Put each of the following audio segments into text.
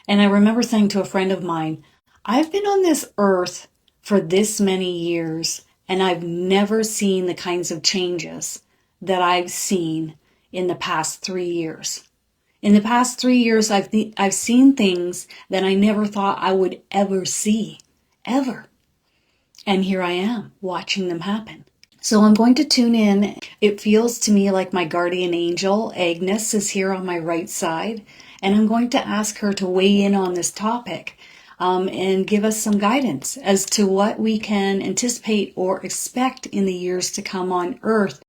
And I remember saying to a friend of mine, I've been on this earth for this many years, and I've never seen the kinds of changes that I've seen in the past 3 years. In the past 3 years, I've seen things that I never thought I would ever see, ever. And here I am watching them happen. So I'm going to tune in. It feels to me like my guardian angel, Agnes, is here on my right side. And I'm going to ask her to weigh in on this topic and give us some guidance as to what we can anticipate or expect in the years to come on Earth.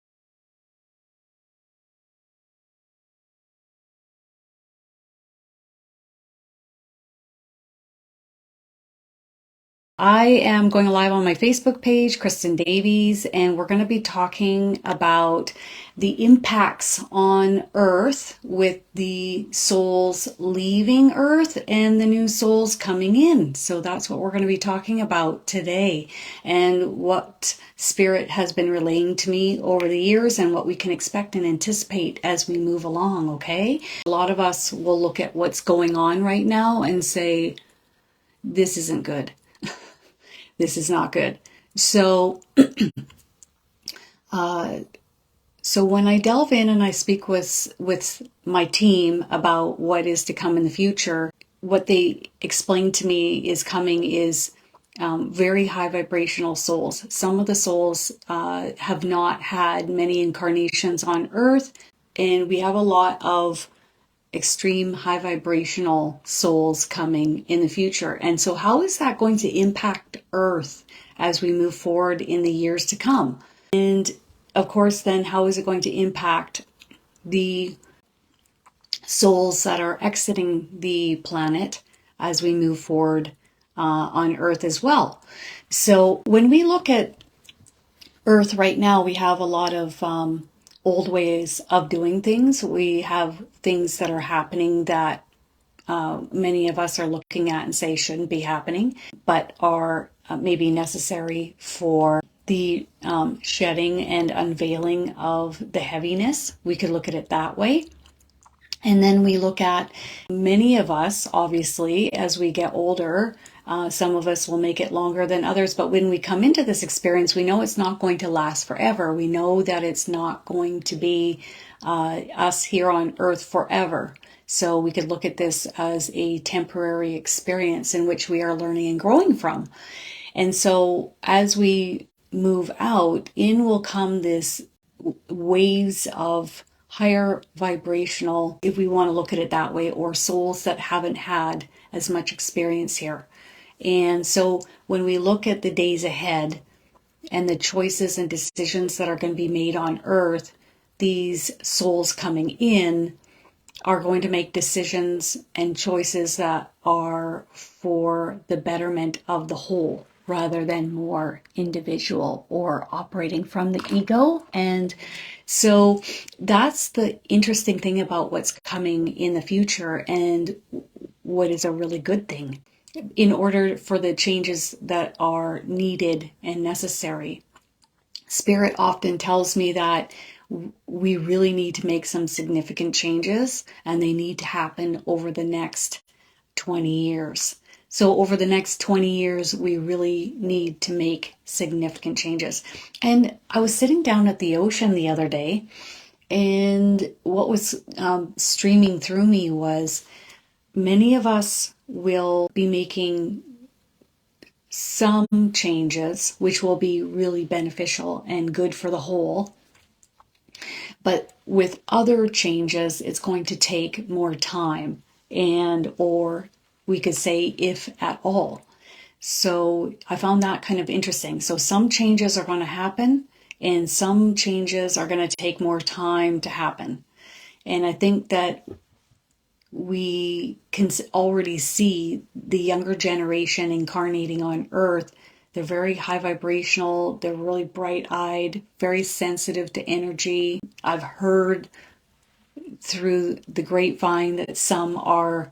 I am going live on my Facebook page, Kristin Davies, and we're going to be talking about the impacts on Earth with the souls leaving Earth and the new souls coming in. So that's what we're going to be talking about today, and what Spirit has been relaying to me over the years and what we can expect and anticipate as we move along, okay? A lot of us will look at what's going on right now and say, this isn't good. This is not good. So, so when I delve in and I speak with my team about what is to come in the future, what they explain to me is coming is very high vibrational souls. Some of the souls have not had many incarnations on Earth, and we have a lot of extreme high vibrational souls coming in the future. And so how is that going to impact Earth as we move forward in the years to come? And of course, then how is it going to impact the souls that are exiting the planet as we move forward on Earth as well? So when we look at Earth right now, we have a lot of old ways of doing things. We have things that are happening that many of us are looking at and say shouldn't be happening, but are maybe necessary for the shedding and unveiling of the heaviness. We could look at it that way. And then we look at many of us, obviously, as we get older, some of us will make it longer than others. But when we come into this experience, we know it's not going to last forever. We know that it's not going to be us here on Earth forever. So we could look at this as a temporary experience in which we are learning and growing from. And so as we move out, in will come this waves of higher vibrational, if we want to look at it that way, or souls that haven't had as much experience here. And so when we look at the days ahead and the choices and decisions that are going to be made on Earth, these souls coming in are going to make decisions and choices that are for the betterment of the whole, rather than more individual or operating from the ego. And so that's the interesting thing about what's coming in the future, and what is a really good thing in order for the changes that are needed and necessary. Spirit often tells me that we really need to make some significant changes, and they need to happen over the next 20 years. So over the next 20 years, we really need to make significant changes. And I was sitting down at the ocean the other day, and what was streaming through me was many of us will be making some changes, which will be really beneficial and good for the whole. But with other changes, it's going to take more time, and or we could say if at all. So I found that kind of interesting. So some changes are going to happen, and some changes are going to take more time to happen. And I think that we can already see the younger generation incarnating on Earth. They're very high vibrational, they're really bright eyed, very sensitive to energy. I've heard through the grapevine that some are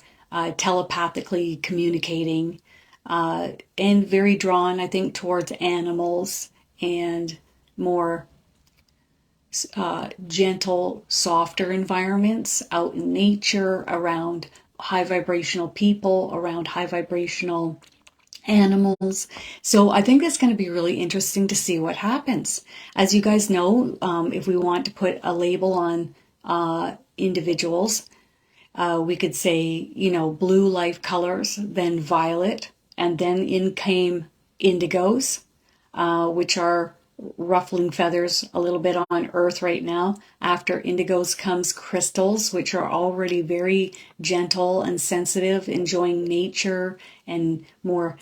telepathically communicating, and very drawn, I think, towards animals and more gentle, softer environments out in nature, around high vibrational people, around high vibrational animals. So I think that's going to be really interesting to see what happens. As you guys know, if we want to put a label on individuals, we could say, blue life colors, then violet, and then in came indigos, which are ruffling feathers a little bit on earth right now. After indigos comes crystals, which are already very gentle and sensitive, enjoying nature and more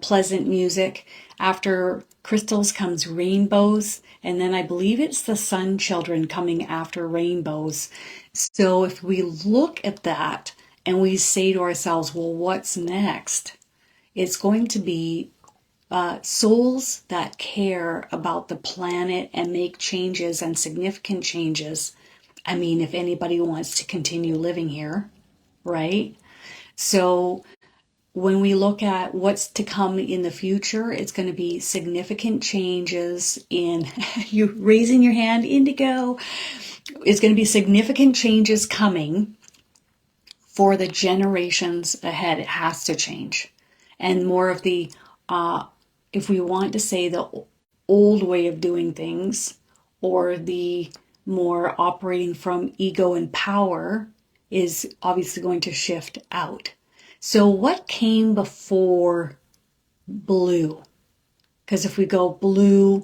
pleasant music. After crystals comes rainbows, and then I believe it's the sun children coming after rainbows. So if we look at that and we say to ourselves, well, what's next? It's going to be souls that care about the planet and make changes and significant changes. I mean, if anybody wants to continue living here, right? So when we look at what's to come in the future, it's going to be significant changes in you raising your hand, indigo. It's going to be significant changes coming for the generations ahead. It has to change. And more of the, if we want to say the old way of doing things, or the more operating from ego and power, is obviously going to shift out. So what came before blue? Because if we go blue,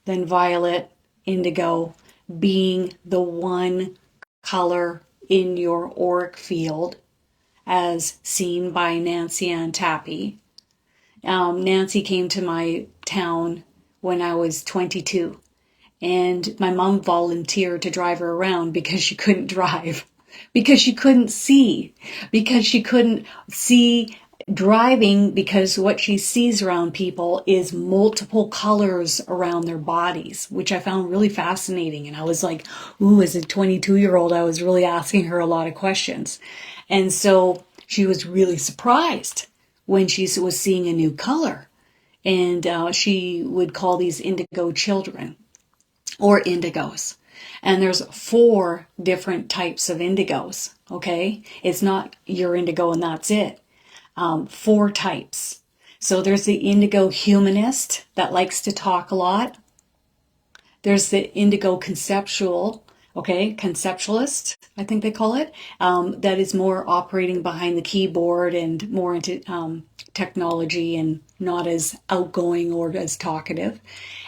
then violet, indigo, being the one color in your auric field as seen by Nancy Ann Tappy. Nancy came to my town when I was 22, and my mom volunteered to drive her around because she couldn't drive. Because she couldn't see, driving, because what she sees around people is multiple colors around their bodies, which I found really fascinating. And I was like, ooh, as a 22-year-old, I was really asking her a lot of questions. And so she was really surprised when she was seeing a new color. And she would call these indigo children, or indigos. And there's 4 different types of indigos, okay? It's not your indigo and that's it. 4 types. So there's the indigo humanist that likes to talk a lot. There's the indigo conceptual, okay, conceptualist, I think they call it, that is more operating behind the keyboard and more into technology and not as outgoing or as talkative.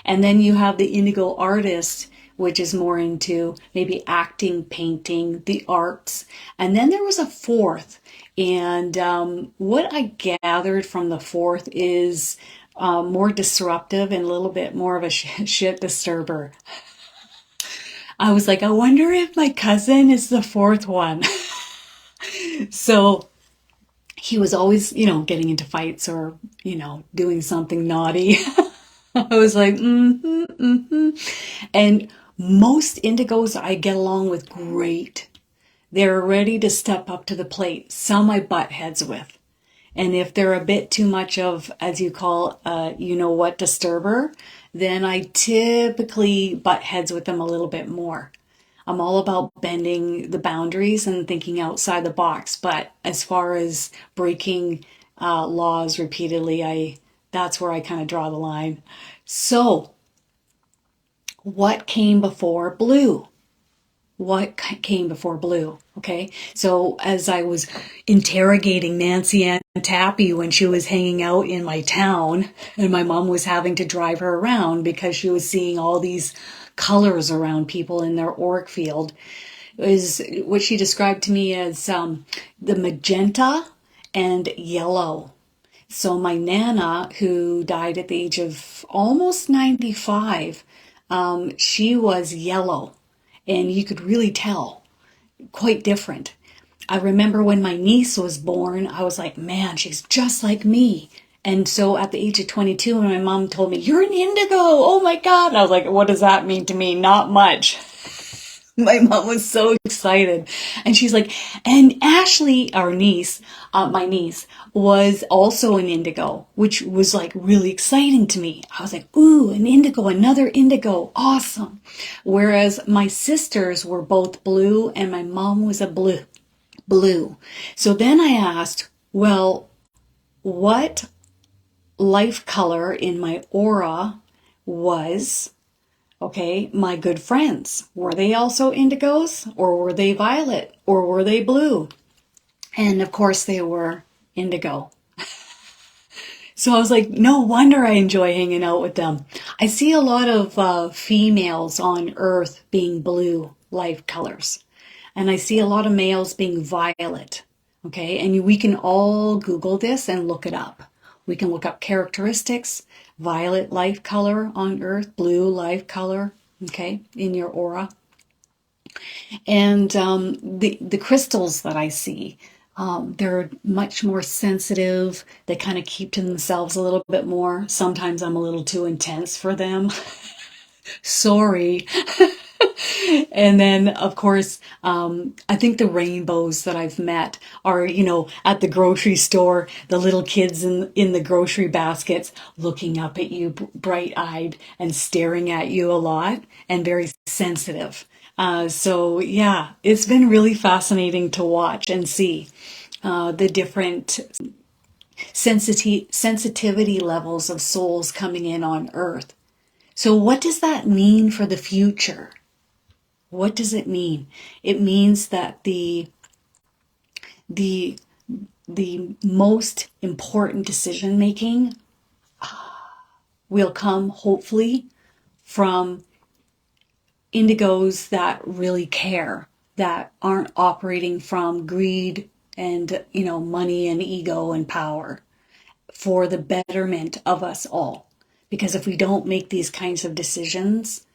And then you have the indigo artist, which is more into maybe acting, painting, the arts. And then there was a 4th. And what I gathered from the 4th is more disruptive and a little bit more of a shit disturber. I was like, I wonder if my cousin is the 4th one. So he was always, getting into fights or, doing something naughty. I was like, And most indigos I get along with great. They're ready to step up to the plate. Some I butt heads with. And if they're a bit too much of, as you call, what disturber, then I typically butt heads with them a little bit more. I'm all about bending the boundaries and thinking outside the box. But as far as breaking laws repeatedly, that's where I kind of draw the line. So, what came before blue? What came before blue? Okay, so as I was interrogating Nancy Ann Tappy when she was hanging out in my town, and my mom was having to drive her around because she was seeing all these colors around people in their auric field, is what she described to me as the magenta and yellow. So my Nana, who died at the age of almost 95, she was yellow. And you could really tell, quite different. I remember when my niece was born, I was like, man, she's just like me. And so at the age of 22, when my mom told me, you're an indigo, oh my God. And I was like, what does that mean to me? Not much. My mom was so excited. And she's like, and Ashley, our niece, my niece, was also an indigo, which was like really exciting to me. I was like, ooh, an indigo, another indigo, awesome. Whereas my sisters were both blue and my mom was a blue. So then I asked, well, what life color in my aura was, okay, my good friends. Were they also indigos, or were they violet, or were they blue? And of course they were indigo. So I was like, no wonder I enjoy hanging out with them. I see a lot of females on Earth being blue life colors. And I see a lot of males being violet. Okay, and we can all Google this and look it up. We can look up characteristics, violet life color on Earth, blue life color, okay, in your aura. And the crystals that I see, they're much more sensitive. They kind of keep to themselves a little bit more. Sometimes I'm a little too intense for them. Sorry. And then, of course, I think the rainbows that I've met are, at the grocery store, the little kids in the grocery baskets looking up at you bright-eyed and staring at you a lot and very sensitive. So, yeah, it's been really fascinating to watch and see the different sensitivity levels of souls coming in on Earth. So, what does that mean for the future? What does it mean? It means that the most important decision making will come hopefully from indigos that really care, that aren't operating from greed and money and ego and power, for the betterment of us all. Because if we don't make these kinds of decisions,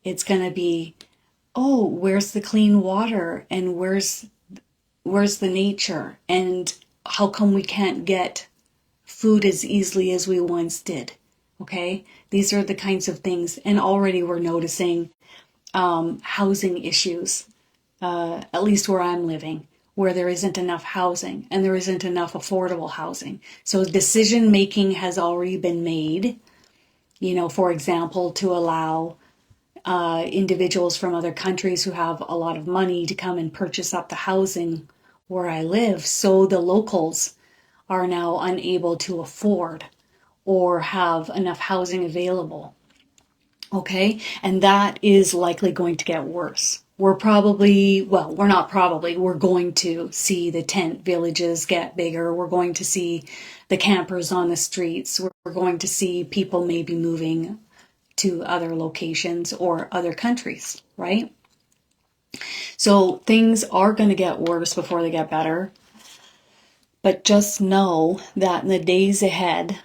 it's going to be, oh, where's the clean water, and where's the nature, and how come we can't get food as easily as we once did? Okay, these are the kinds of things. And already we're noticing housing issues, at least where I'm living, where there isn't enough housing and there isn't enough affordable housing. So decision making has already been made, for example, to allow individuals from other countries who have a lot of money to come and purchase up the housing where I live. So the locals are now unable to afford or have enough housing available. Okay, and that is likely going to get worse. We're going to see the tent villages get bigger. We're going to see the campers on the streets. We're going to see people maybe moving to other locations or other countries, right? So things are going to get worse before they get better. But just know that in the days ahead,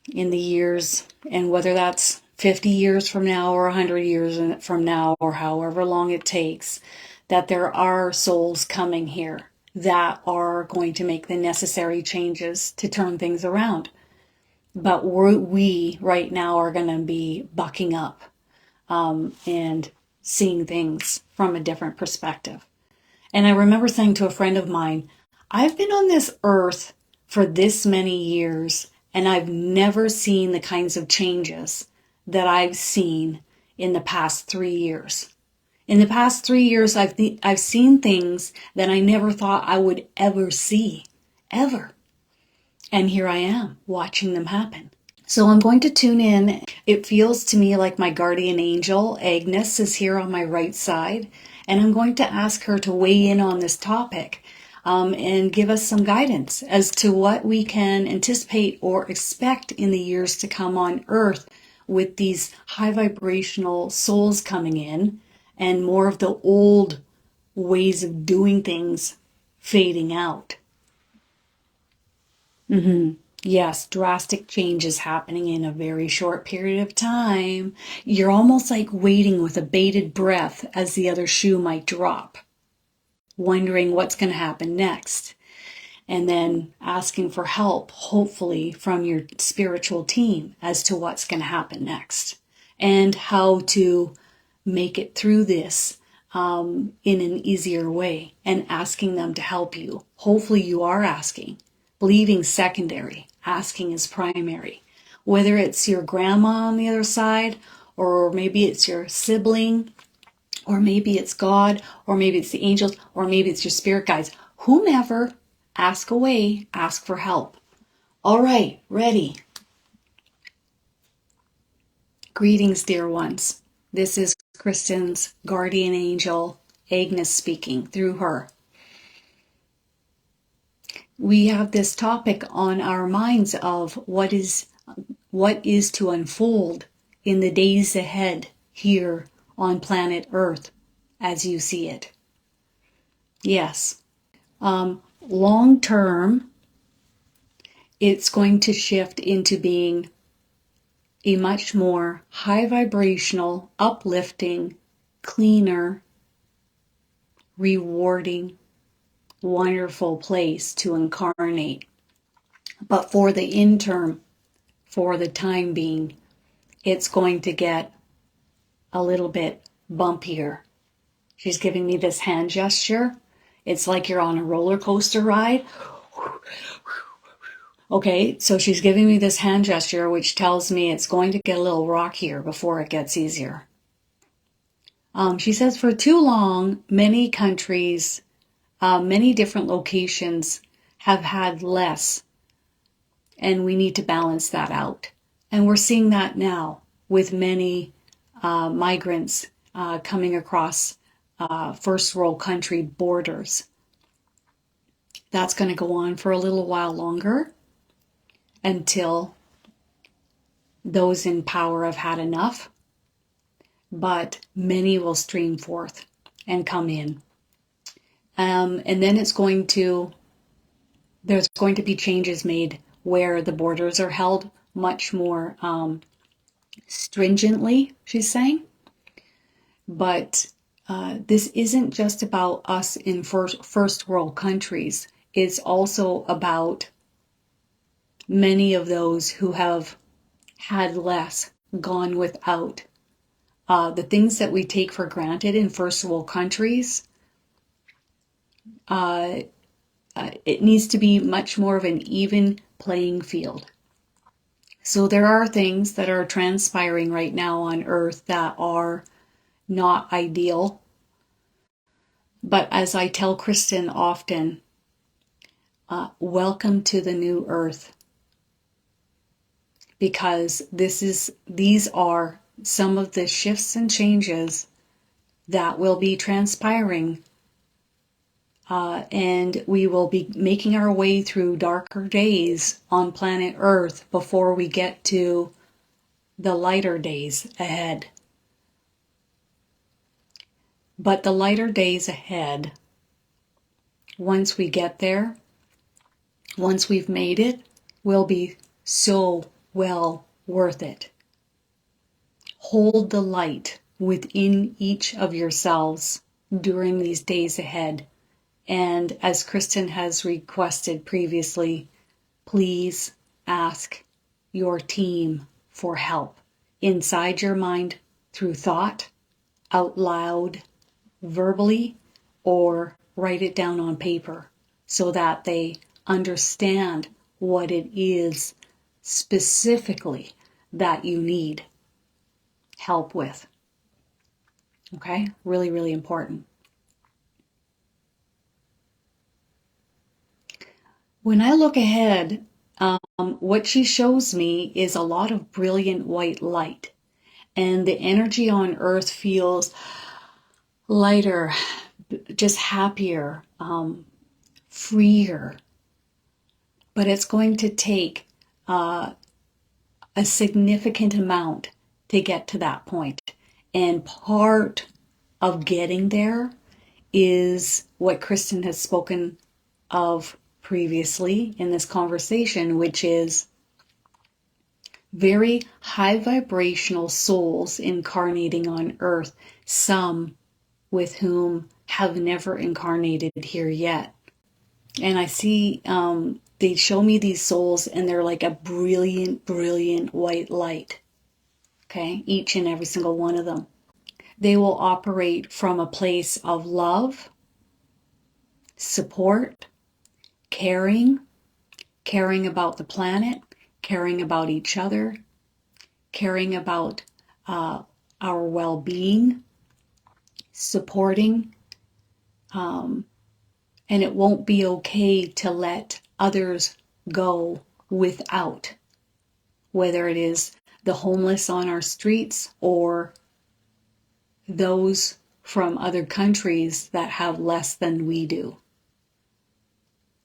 in the years, and whether that's 50 years from now or 100 years from now or however long it takes, that there are souls coming here that are going to make the necessary changes to turn things around. But we right now are going to be bucking up and seeing things from a different perspective. And I remember saying to a friend of mine, I've been on this earth for this many years, and I've never seen the kinds of changes that I've seen in the past 3 years. In the past 3 years, I've seen things that I never thought I would ever see, ever. And here I am, watching them happen. So I'm going to tune in. It feels to me like my guardian angel, Agnes, is here on my right side. And I'm going to ask her to weigh in on this topic and give us some guidance as to what we can anticipate or expect in the years to come on Earth with these high vibrational souls coming in and more of the old ways of doing things fading out. Yes, drastic changes happening in a very short period of time. You're almost like waiting with a bated breath as the other shoe might drop, wondering what's going to happen next, and then asking for help, hopefully from your spiritual team, as to what's going to happen next and how to make it through this in an easier way and asking them to help you. Hopefully you are asking. Believing secondary, asking is primary. Whether it's your grandma on the other side, or maybe it's your sibling, or maybe it's God, or maybe it's the angels, or maybe it's your spirit guides. Whomever, ask away, ask for help. All right, ready. Greetings, dear ones. This is Kristin's guardian angel, Agnes, speaking through her. We have this topic on our minds of what is to unfold in the days ahead here on planet Earth as you see it. Yes. Long term, it's going to shift into being a much more high vibrational, uplifting, cleaner, rewarding, wonderful place to incarnate. But for the interim, for the time being, it's going to get a little bit bumpier. She's giving me this hand gesture. It's like you're on a roller coaster ride. Okay, so she's giving me this hand gesture, which tells me it's going to get a little rockier before it gets easier. She says for too long, many countries, many different locations have had less, and we need to balance that out. And we're seeing that now with many migrants coming across first world country borders. That's going to go on for a little while longer until those in power have had enough, but many will stream forth and come in. And then there's going to be changes made where the borders are held much more stringently, she's saying. But this isn't just about us in first world countries. It's also about many of those who have had less, gone without. The things that we take for granted in first world countries, it needs to be much more of an even playing field. So there are things that are transpiring right now on Earth that are not ideal. But as I tell Kristin often, welcome to the new Earth. Because these are some of the shifts and changes that will be transpiring, and we will be making our way through darker days on planet Earth before we get to the lighter days ahead. But the lighter days ahead, once we get there, once we've made it, will be so well worth it. Hold the light within each of yourselves during these days ahead. And as Kristin has requested previously, please ask your team for help inside your mind through thought, out loud, verbally, or write it down on paper so that they understand what it is specifically that you need help with. Okay? Really, really important. When I look ahead, what she shows me is a lot of brilliant white light. And the energy on Earth feels lighter, just happier, freer. But it's going to take a significant amount to get to that point. And part of getting there is what Kristin has spoken of previously in this conversation, which is very high vibrational souls incarnating on Earth, some with whom have never incarnated here yet. And I see, they show me these souls and they're like a brilliant, brilliant white light. Okay, each and every single one of them. They will operate from a place of love, support, caring about the planet, caring about each other, caring about our well-being, supporting, and it won't be okay to let others go without, whether it is the homeless on our streets or those from other countries that have less than we do.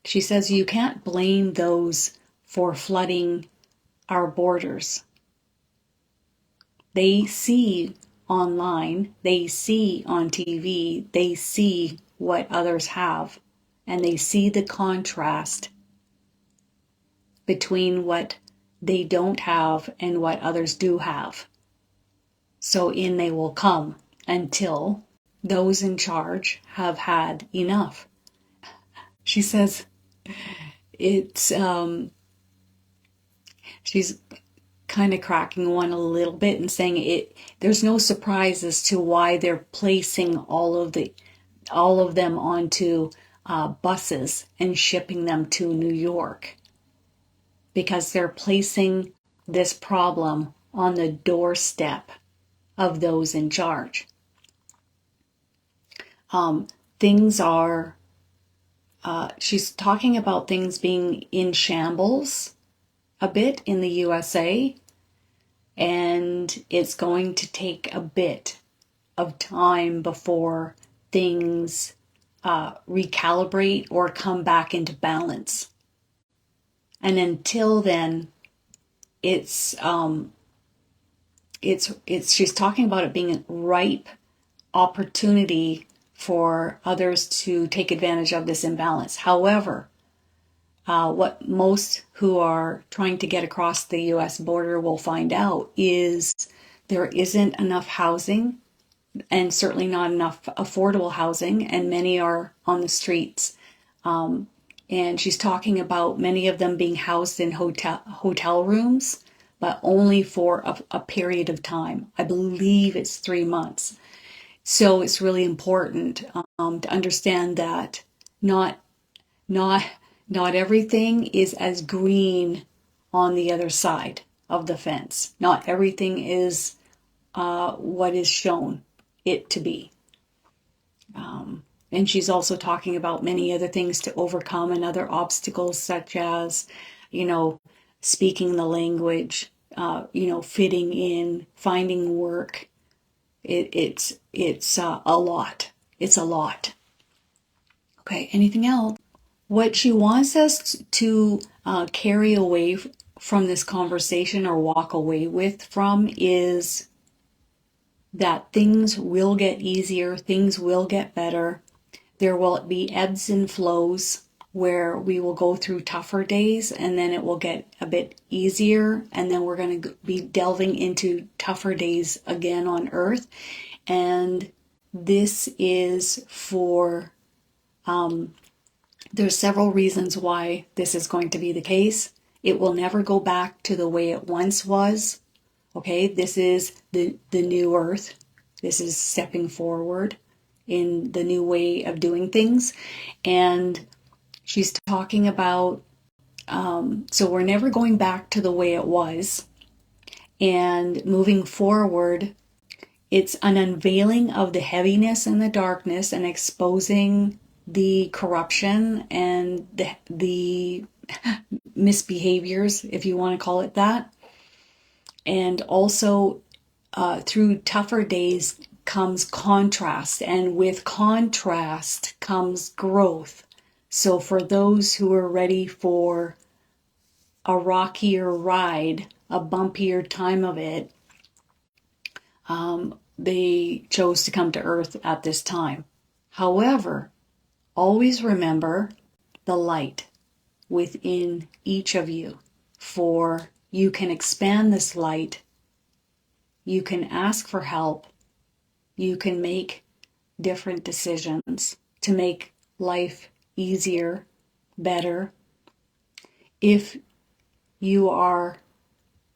She says you can't blame those for flooding our borders. They see online, they see on TV, they see what others have, and they see the contrast between what they don't have and what others do have. So in they will come until those in charge have had enough. She says it's, she's kind of cracking one a little bit and saying there's no surprise as to why they're placing all of them onto buses and shipping them to New York, because they're placing this problem on the doorstep of those in charge. Things are, she's talking about things being in shambles a bit in the USA, and it's going to take a bit of time before things recalibrate or come back into balance. And until then, it's she's talking about it being a ripe opportunity for others to take advantage of this imbalance. However, what most who are trying to get across the US border will find out is there isn't enough housing, and certainly not enough affordable housing, and many are on the streets. And she's talking about many of them being housed in hotel rooms, but only for a period of time. I believe it's 3 months. So it's really important to understand that not everything is as green on the other side of the fence. Not everything is what is shown it to be. And she's also talking about many other things to overcome and other obstacles, such as, speaking the language, fitting in, finding work. It's a lot. It's a lot. Okay, anything else? What she wants us to carry away from this conversation or walk away with from is that things will get easier, things will get better. There will be ebbs and flows where we will go through tougher days, and then it will get a bit easier, and then we're going to be delving into tougher days again on Earth. And this is for, there's several reasons why this is going to be the case. It will never go back to the way it once was. Okay, this is the new Earth. This is stepping forward in the new way of doing things. And she's talking about, so we're never going back to the way it was. And moving forward, it's an unveiling of the heaviness and the darkness, and exposing the corruption and the misbehaviors, if you want to call it that. And also, through tougher days comes contrast, and with contrast comes growth. So for those who are ready for a rockier ride, a bumpier time of it, they chose to come to Earth at this time. However, always remember the light within each of you, for you can expand this light, you can ask for help, you can make different decisions to make life easier, better. If you are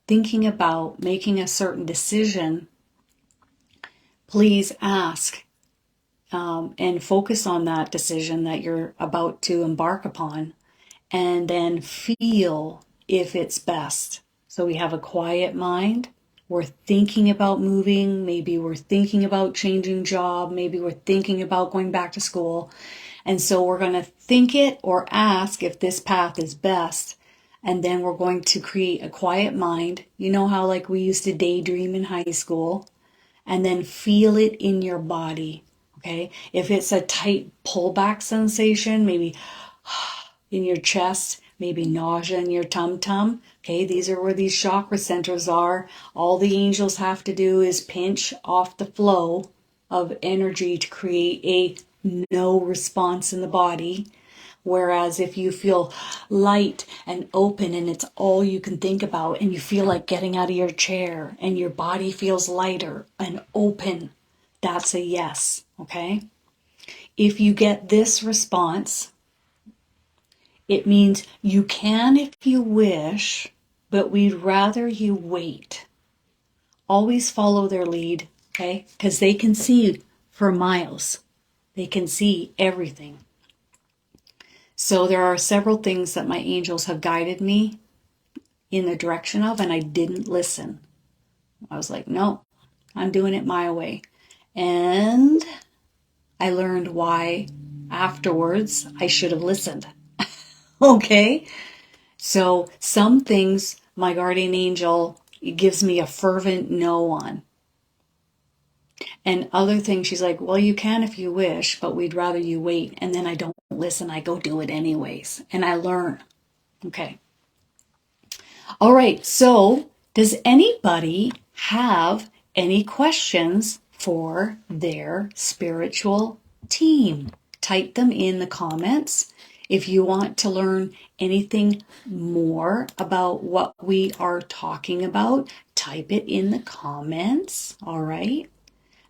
thinking about making a certain decision, please ask and focus on that decision that you're about to embark upon, and then feel if it's best. So we have a quiet mind. We're thinking about moving. Maybe we're thinking about changing job. Maybe we're thinking about going back to school. And so we're going to think it or ask if this path is best. And then we're going to create a quiet mind. You know how like we used to daydream in high school? And then feel it in your body. Okay? If it's a tight pullback sensation, maybe in your chest, maybe nausea in your tum-tum. Okay, these are where these chakra centers are. All the angels have to do is pinch off the flow of energy to create a no response in the body. Whereas if you feel light and open and it's all you can think about, and you feel like getting out of your chair and your body feels lighter and open, that's a yes, okay? If you get this response, it means you can if you wish, but we'd rather you wait. Always follow their lead, okay? Because they can see for miles. They can see everything. So there are several things that my angels have guided me in the direction of, and I didn't listen. I was like, no, I'm doing it my way. And I learned why afterwards I should have listened. Okay? So some things my guardian angel gives me a fervent no on. And other things she's like, well, you can if you wish, but we'd rather you wait. And then I don't listen. I go do it anyways. And I learn. Okay. All right. So does anybody have any questions for their spiritual team? Type them in the comments. If you want to learn anything more about what we are talking about, type it in the comments. All right.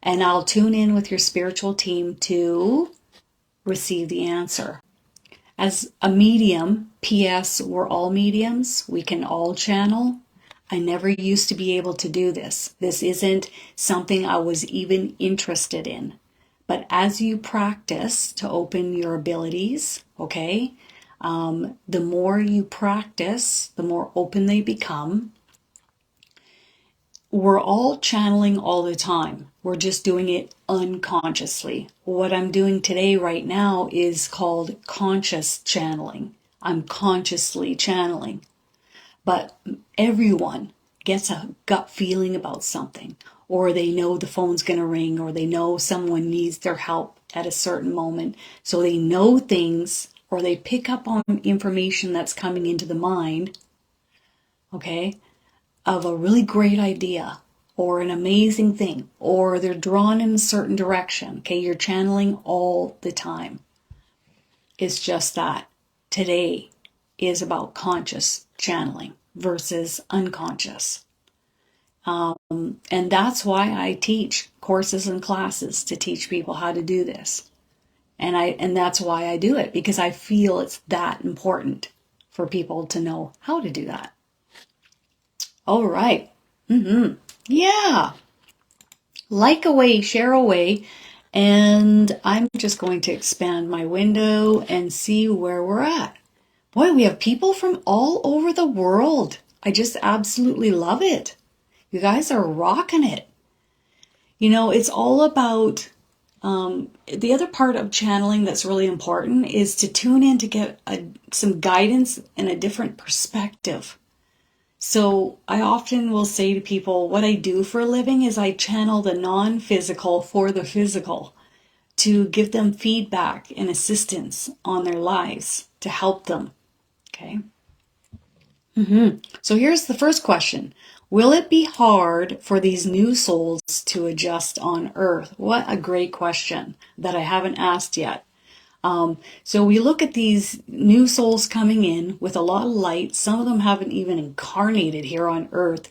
And I'll tune in with your spiritual team to receive the answer. As a medium, P.S., we're all mediums. We can all channel. I never used to be able to do this. This isn't something I was even interested in. But as you practice to open your abilities, okay, the more you practice, the more open they become. We're all channeling all the time. We're just doing it unconsciously. What I'm doing today right now is called conscious channeling. I'm consciously channeling. But everyone gets a gut feeling about something, or they know the phone's going to ring, or they know someone needs their help at a certain moment. So they know things, or they pick up on information that's coming into the mind, okay, of a really great idea or an amazing thing, or they're drawn in a certain direction. Okay, you're channeling all the time. It's just that today is about conscious channeling versus unconscious. And that's why I teach courses and classes, to teach people how to do this. And that's why I do it, because I feel it's that important for people to know how to do that. All right. Yeah. Like away, share away. And I'm just going to expand my window and see where we're at. Boy, we have people from all over the world. I just absolutely love it. You guys are rocking it. You know, it's all about, the other part of channeling that's really important is to tune in to get some guidance and a different perspective. So I often will say to people, what I do for a living is I channel the non-physical for the physical to give them feedback and assistance on their lives to help them. Okay. So here's the first question. Will it be hard for these new souls to adjust on Earth? What a great question that I haven't asked yet. So we look at these new souls coming in with a lot of light. Some of them haven't even incarnated here on Earth.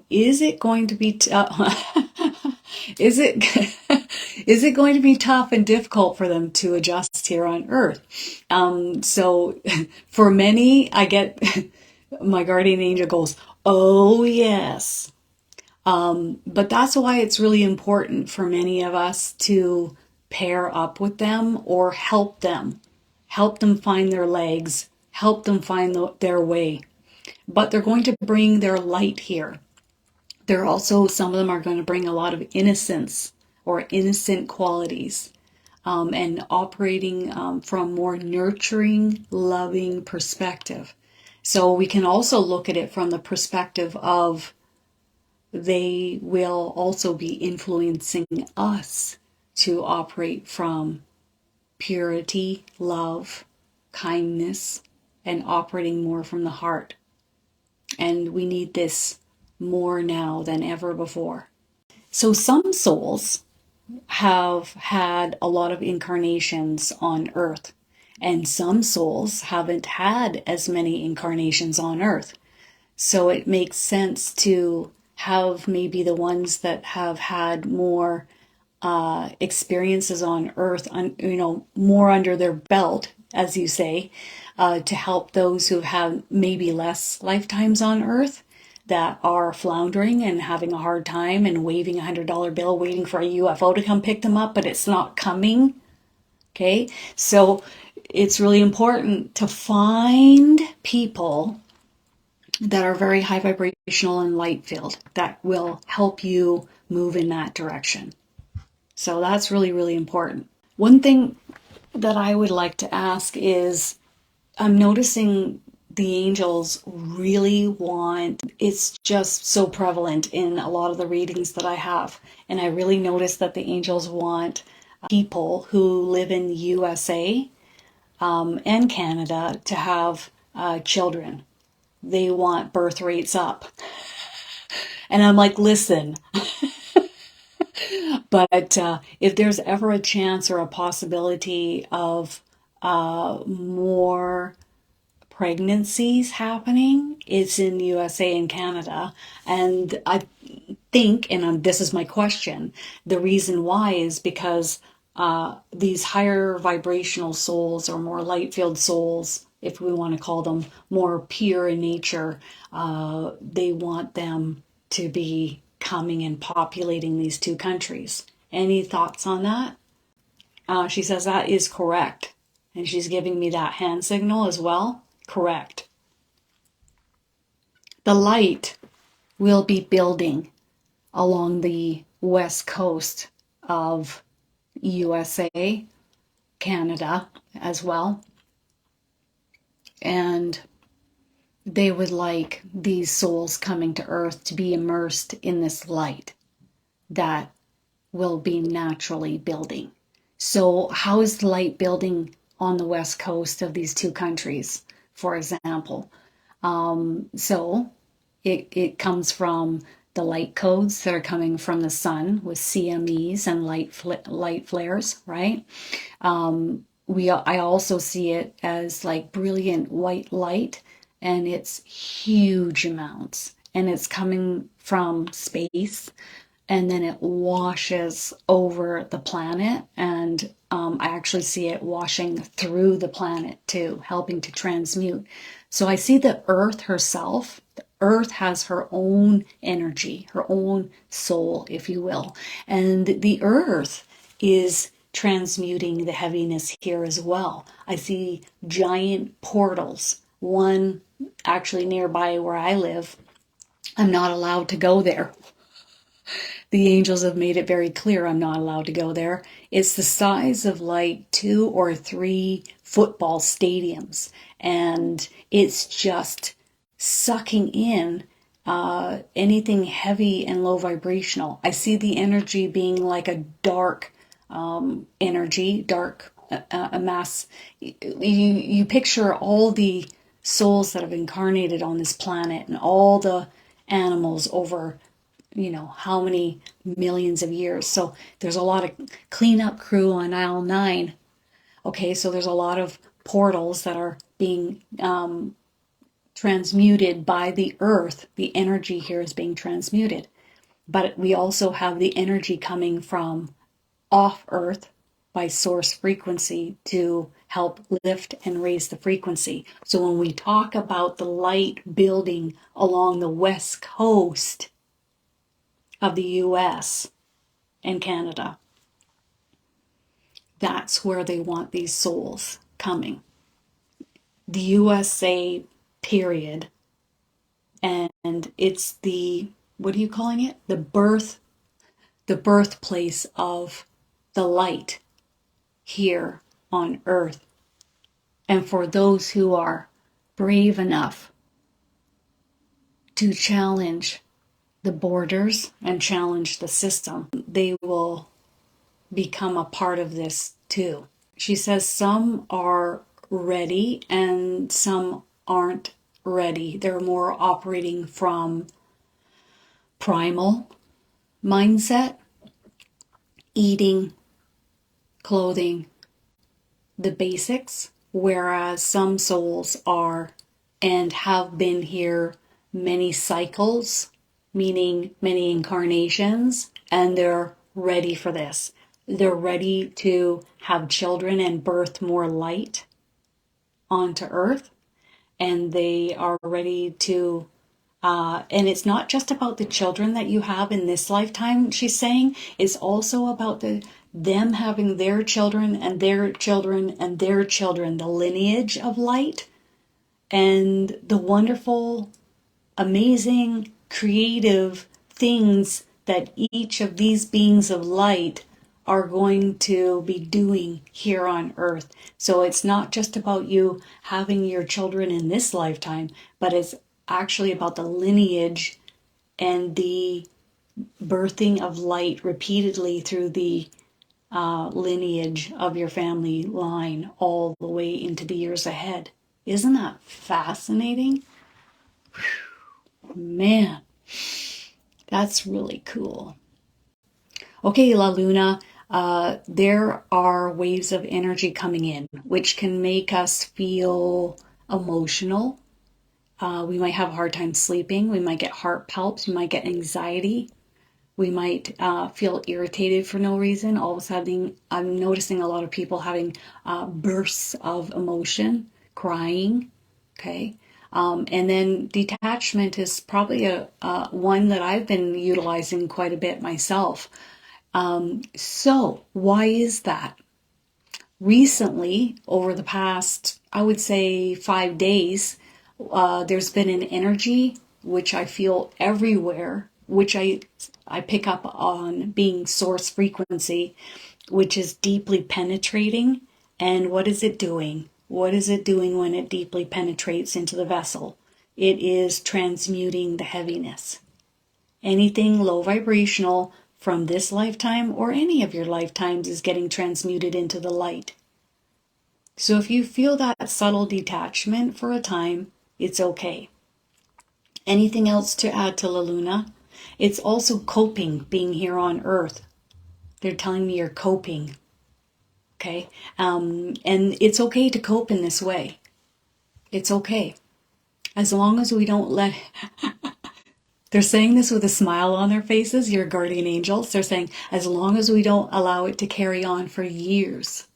Is it going to be is it going to be tough and difficult for them to adjust here on Earth? So for many, I get my guardian angel goes, "Oh yes." But that's why it's really important for many of us to pair up with them or help them. Help them find their legs, help them find their way. But they're going to bring their light here. They're also, some of them are going to bring a lot of innocence or innocent qualities, and operating from more nurturing, loving perspective. So we can also look at it from the perspective of they will also be influencing us to operate from purity, love, kindness, and operating more from the heart. And we need this more now than ever before. So some souls have had a lot of incarnations on Earth, and some souls haven't had as many incarnations on Earth. So it makes sense to have maybe the ones that have had more experiences on Earth, more under their belt, as you say, to help those who have maybe less lifetimes on Earth that are floundering and having a hard time and waving a $100 bill, waiting for a UFO to come pick them up, but it's not coming. Okay, so it's really important to find people that are very high vibrational and light filled that will help you move in that direction. So that's really, really important. One thing that I would like to ask is, I'm noticing the angels really want, it's just so prevalent in a lot of the readings that I have. And I really notice that the angels want people who live in the USA and Canada to have children. They want birth rates up. And I'm like, listen, but if there's ever a chance or a possibility of more pregnancies happening, it's in the USA and Canada. And I think, and this is my question, the reason why is because these higher vibrational souls, or more light-filled souls, if we want to call them more pure in nature, they want them to be coming and populating these two countries. Any thoughts on that? She says that is correct. And she's giving me that hand signal as well. Correct. The light will be building along the west coast of USA, Canada as well. And they would like these souls coming to Earth to be immersed in this light that will be naturally building. So how is the light building on the west coast of these two countries, for example? So it comes from the light codes that are coming from the sun with CMEs and light flares, right? I also see it as like brilliant white light, and it's huge amounts, and it's coming from space, and then it washes over the planet, and I actually see it washing through the planet too, helping to transmute. So I see the earth herself. The earth has her own energy, her own soul, if you will, and the earth is transmuting the heaviness here as well. I see giant portals, one actually nearby where I live. I'm not allowed to go there. The angels have made it very clear I'm not allowed to go there. It's the size of like 2 or 3 football stadiums, and it's just sucking in anything heavy and low vibrational. I see the energy being like a dark energy, dark a mass. You picture all the souls that have incarnated on this planet and all the animals over how many millions of years. So there's a lot of cleanup crew on aisle 9. Okay, so there's a lot of portals that are being transmuted by the earth. The energy here is being transmuted. But we also have the energy coming from off earth by source frequency to help lift and raise the frequency. So when we talk about the light building along the west coast, of the US and Canada. That's where they want these souls coming. The USA, period. And it's the, what are you calling it? The birthplace of the light here on earth. And for those who are brave enough to challenge the borders and challenge the system, they will become a part of this too. She says some are ready and some aren't ready. They're more operating from primal mindset, eating, clothing, the basics, whereas some souls are and have been here many cycles, meaning many incarnations, and they're ready for this. They're ready to have children and birth more light onto earth, and they are ready to and it's not just about the children that you have in this lifetime, she's saying. It's also about them having their children and their children and their children, the lineage of light, and the wonderful, amazing, creative things that each of these beings of light are going to be doing here on earth. So it's not just about you having your children in this lifetime, but it's actually about the lineage and the birthing of light repeatedly through the lineage of your family line all the way into the years ahead. Isn't that fascinating? Man, that's really cool. Okay, La Luna, there are waves of energy coming in, which can make us feel emotional. We might have a hard time sleeping. We might get heart palps. We might get anxiety. We might feel irritated for no reason. All of a sudden, I'm noticing a lot of people having bursts of emotion, crying. Okay. And then detachment is probably a one that I've been utilizing quite a bit myself. So why is that? Recently, over the past, I would say 5 days, there's been an energy which I feel everywhere, which I pick up on being source frequency, which is deeply penetrating. And what is it doing? What is it doing when it deeply penetrates into the vessel? It is transmuting the heaviness. Anything low vibrational from this lifetime or any of your lifetimes is getting transmuted into the light. So if you feel that subtle detachment for a time, it's okay. Anything else to add to La Luna? It's also coping, being here on Earth. They're telling me you're coping. Okay? And it's okay to cope in this way. It's okay. As long as we don't let... They're saying this with a smile on their faces, your guardian angels. They're saying, as long as we don't allow it to carry on for years,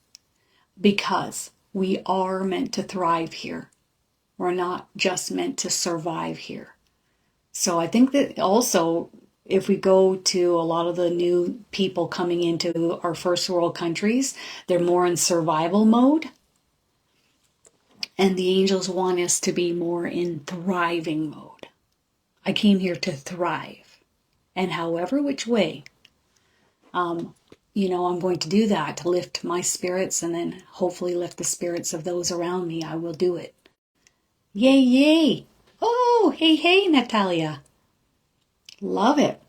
because we are meant to thrive here. We're not just meant to survive here. So I think that also, if we go to a lot of the new people coming into our first world countries, they're more in survival mode. And the angels want us to be more in thriving mode. I came here to thrive. And however which way, I'm going to do that to lift my spirits and then hopefully lift the spirits of those around me. I will do it. Yay, yay. Oh, hey, Natalia. Love it.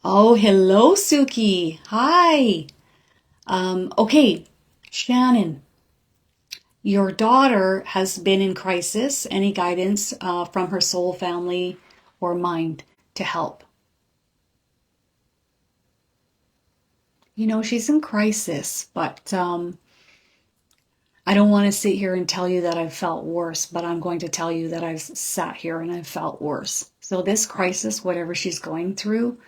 Oh, hello, Suki. Hi. Okay, Shannon, your daughter has been in crisis. Any guidance from her soul family or mind to help? She's in crisis, but I don't want to sit here and tell you that I've felt worse, but I'm going to tell you that I've sat here and I've felt worse. So this crisis, whatever she's going through,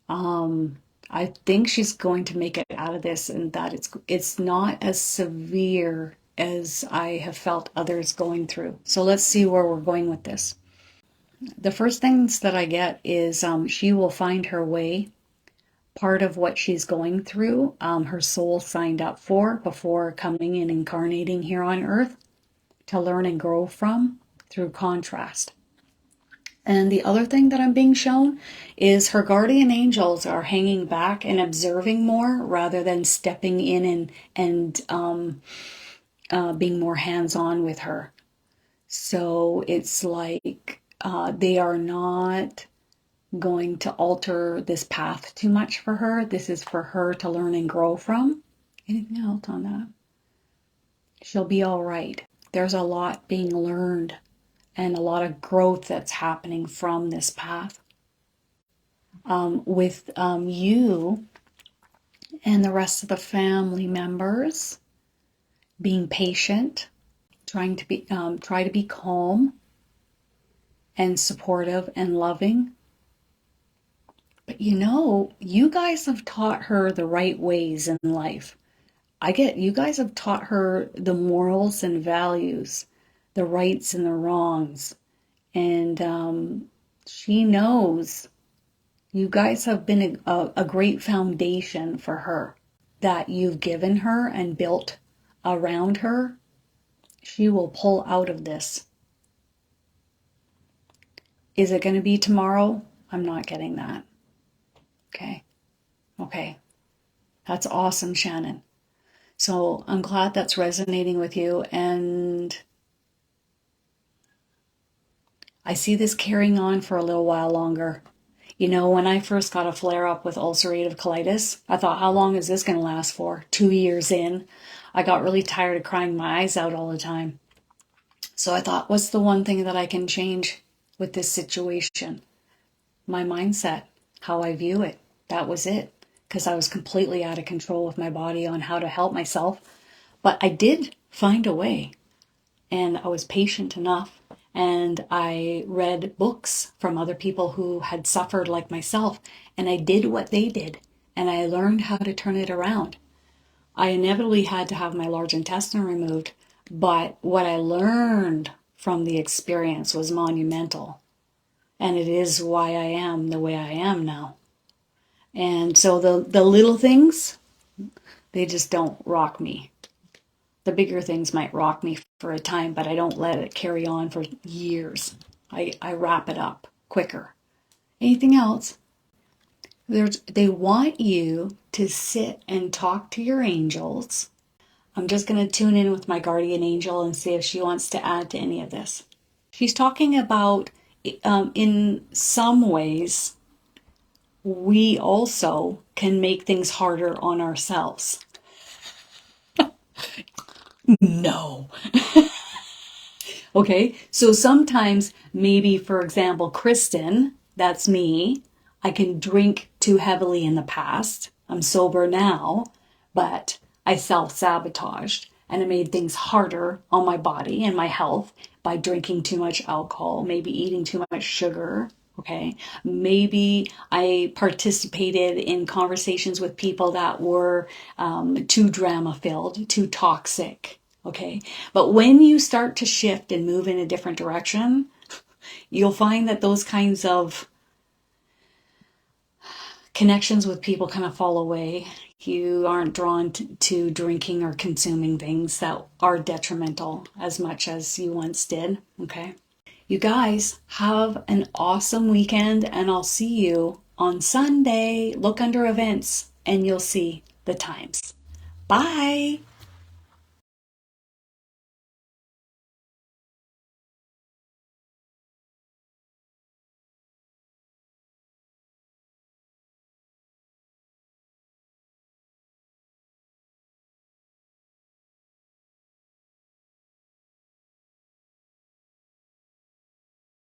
I think she's going to make it out of this, and that it's not as severe as I have felt others going through. So let's see where we're going with this. The first things that I get is she will find her way. Part of what she's going through, her soul signed up for before coming and incarnating here on earth to learn and grow from through contrast. And the other thing that I'm being shown is her guardian angels are hanging back and observing more rather than stepping in and being more hands-on with her. So it's like they are not going to alter this path too much for her. This is for her to learn and grow from. Anything else on that? She'll be all right. There's a lot being learned and a lot of growth that's happening from this path. With you and the rest of the family members being patient, trying to be try to be calm and supportive and loving. But you guys have taught her the right ways in life. You guys have taught her the morals and values, the rights and the wrongs. And she knows you guys have been a great foundation for her that you've given her and built around her. She will pull out of this. Is it going to be tomorrow? I'm not getting that. Okay. That's awesome, Shannon. So I'm glad that's resonating with you. And I see this carrying on for a little while longer. When I first got a flare-up with ulcerative colitis, I thought, how long is this going to last for? 2 years in, I got really tired of crying my eyes out all the time. So I thought, what's the one thing that I can change with this situation? My mindset, how I view it. That was it. Because I was completely out of control with my body on how to help myself. But I did find a way. And I was patient enough. And I read books from other people who had suffered like myself. And I did what they did. And I learned how to turn it around. I inevitably had to have my large intestine removed. But what I learned from the experience was monumental. And it is why I am the way I am now. And so the little things, they just don't rock me. The bigger things might rock me for a time, but I don't let it carry on for years. I wrap it up quicker. Anything else? They want you to sit and talk to your angels. I'm just going to tune in with my guardian angel and see if she wants to add to any of this. She's talking about, in some ways, we also can make things harder on ourselves. No. Okay, so sometimes, maybe, for example, Kristin, that's me, I can drink too heavily in the past. I'm sober now, but I self-sabotaged and I made things harder on my body and my health by drinking too much alcohol, maybe eating too much sugar. Okay, maybe I participated in conversations with people that were too drama-filled, too toxic. Okay, but when you start to shift and move in a different direction, you'll find that those kinds of connections with people kind of fall away. You aren't drawn to drinking or consuming things that are detrimental as much as you once did. Okay. You guys have an awesome weekend, and I'll see you on Sunday. Look under events and you'll see the times. Bye.